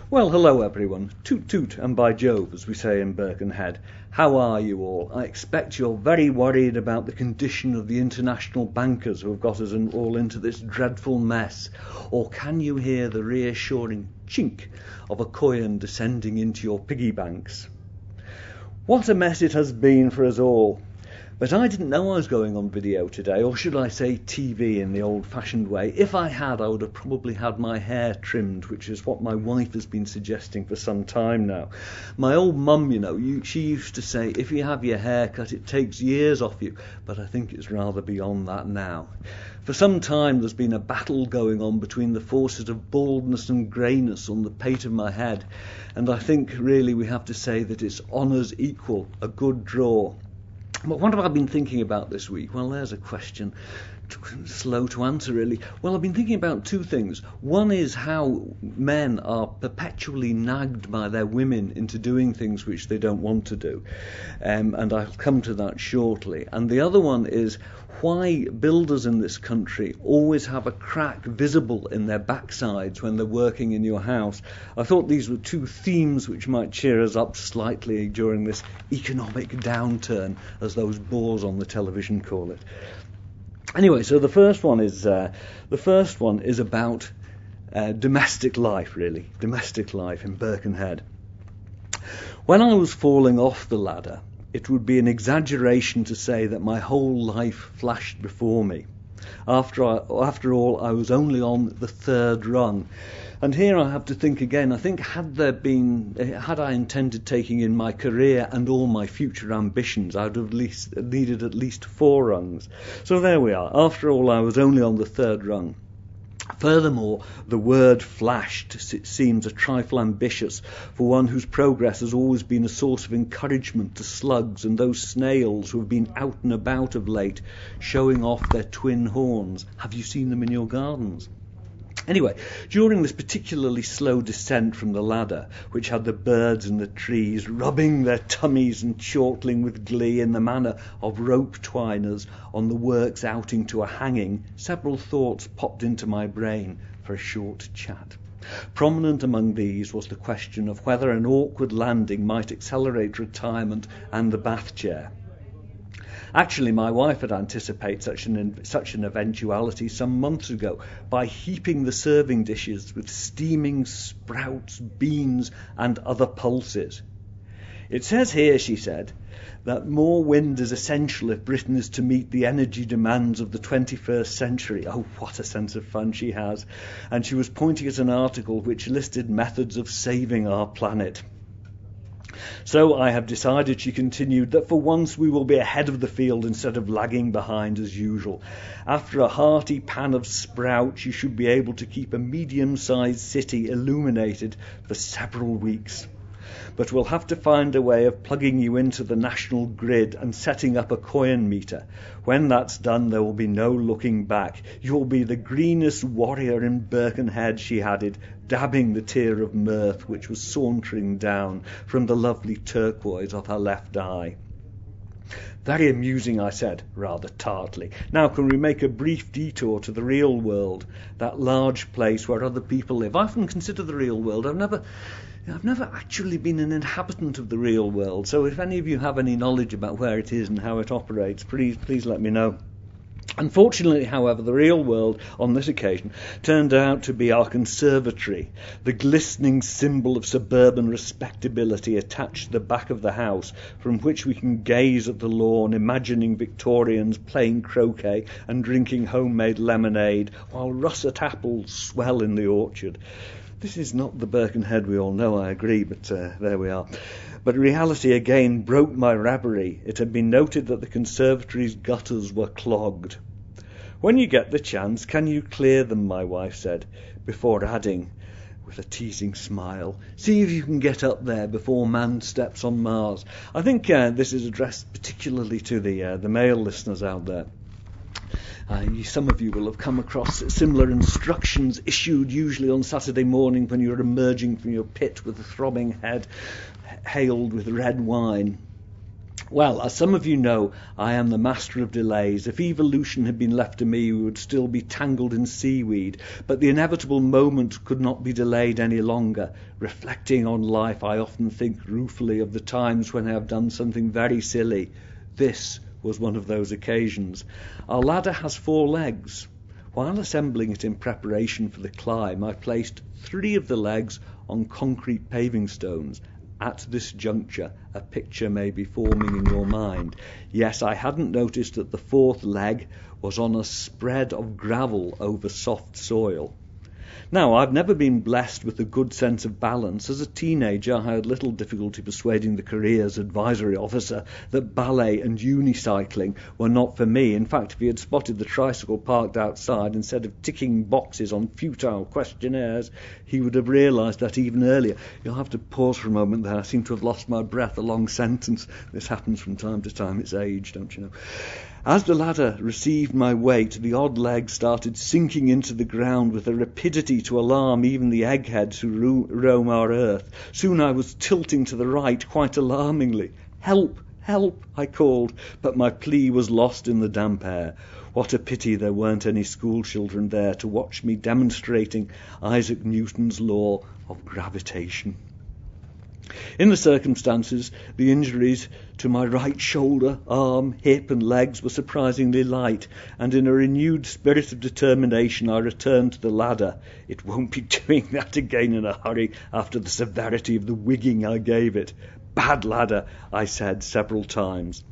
Well, hello everyone. Toot toot and by Jove, as we say in Birkenhead. How are you all? I expect you're very worried about the condition of the international bankers who have got us all into this dreadful mess. Or can you hear the reassuring chink of a coin descending into your piggy banks? What a mess it has been for us all. But I didn't know I was going on video today, or should I say TV in the old-fashioned way. If I had, I would have probably had my hair trimmed, which is what my wife has been suggesting for some time now. My old mum, she used to say, if you have your hair cut, it takes years off you. But I think it's rather beyond that now. For some time there's been a battle going on between the forces of baldness and greyness on the pate of my head. And I think really we have to say that it's honours equal, a good draw. But what have I been thinking about this week? Well, there's a question slow to answer, really. Well, I've been thinking about two things. One is how men are perpetually nagged by their women into doing things which they don't want to do. And I'll come to that shortly. And the other one is why builders in this country always have a crack visible in their backsides when they're working in your house. I thought these were two themes which might cheer us up slightly during this economic downturn, as those bores on the television call it. Anyway, so the first one is about domestic life, really, domestic life in Birkenhead. When I was falling off the ladder, it would be an exaggeration to say that my whole life flashed before me. After all, I was only on the third rung. And here I have to think again. I think had I intended taking in my career and all my future ambitions, I would have needed at least 4 rungs. So there we are. After all, I was only on the third rung. Furthermore, the word flashed seems a trifle ambitious for one whose progress has always been a source of encouragement to slugs and those snails who have been out and about of late, showing off their twin horns. Have you seen them in your gardens? Anyway, during this particularly slow descent from the ladder, which had the birds in the trees rubbing their tummies and chortling with glee in the manner of rope twiners on the works outing to a hanging, several thoughts popped into my brain for a short chat. Prominent among these was the question of whether an awkward landing might accelerate retirement and the bath chair. Actually, my wife had anticipated such an eventuality some months ago by heaping the serving dishes with steaming sprouts, beans and other pulses. It says here, she said, that more wind is essential if Britain is to meet the energy demands of the 21st century. Oh, what a sense of fun she has. And she was pointing at an article which listed methods of saving our planet. So I have decided, she continued, that for once we will be ahead of the field instead of lagging behind as usual. After a hearty pan of sprouts, you should be able to keep a medium-sized city illuminated for several weeks. But we'll have to find a way of plugging you into the national grid and setting up a coin meter. When that's done, there will be no looking back. You'll be the greenest warrior in Birkenhead, she added, dabbing the tear of mirth which was sauntering down from the lovely turquoise of her left eye. Very amusing, I said, rather tartly. Now can we make a brief detour to the real world, that large place where other people live? I often consider the real world. I've never actually been an inhabitant of the real world, so if any of you have any knowledge about where it is and how it operates, please let me know. Unfortunately, however, the real world on this occasion turned out to be our conservatory, the glistening symbol of suburban respectability attached to the back of the house, from which we can gaze at the lawn, imagining Victorians playing croquet and drinking homemade lemonade, while russet apples swell in the orchard. This is not the Birkenhead we all know, I agree, but there we are. But reality again broke my reverie. It had been noted that the conservatory's gutters were clogged. When you get the chance, can you clear them, my wife said, before adding, with a teasing smile, see if you can get up there before man steps on Mars. I think this is addressed particularly to the male listeners out there. Some of you will have come across similar instructions issued usually on Saturday morning when you're emerging from your pit with a throbbing head, hailed with red wine. Well, as some of you know, I am the master of delays. If evolution had been left to me, we would still be tangled in seaweed. But the inevitable moment could not be delayed any longer. Reflecting on life, I often think ruefully of the times when I have done something very silly. This was one of those occasions. Our ladder has 4 legs. While assembling it in preparation for the climb, I placed 3 of the legs on concrete paving stones. At this juncture, a picture may be forming in your mind. Yes, I hadn't noticed that the 4th leg was on a spread of gravel over soft soil. Now, I've never been blessed with a good sense of balance. As a teenager, I had little difficulty persuading the careers advisory officer that ballet and unicycling were not for me. In fact, if he had spotted the tricycle parked outside, instead of ticking boxes on futile questionnaires, he would have realised that even earlier. You'll have to pause for a moment there. I seem to have lost my breath, a long sentence. This happens from time to time. It's age, don't you know? As the ladder received my weight, the odd leg started sinking into the ground with a rapidity to alarm even the eggheads who roam our earth. Soon I was tilting to the right, quite alarmingly. "Help! Help!" I called, but my plea was lost in the damp air. What a pity there weren't any school children there to watch me demonstrating Isaac Newton's law of gravitation. In the circumstances, the injuries to my right shoulder, arm, hip and legs were surprisingly light, and in a renewed spirit of determination I returned to the ladder. It won't be doing that again in a hurry after the severity of the wigging I gave it. "Bad ladder," I said several times.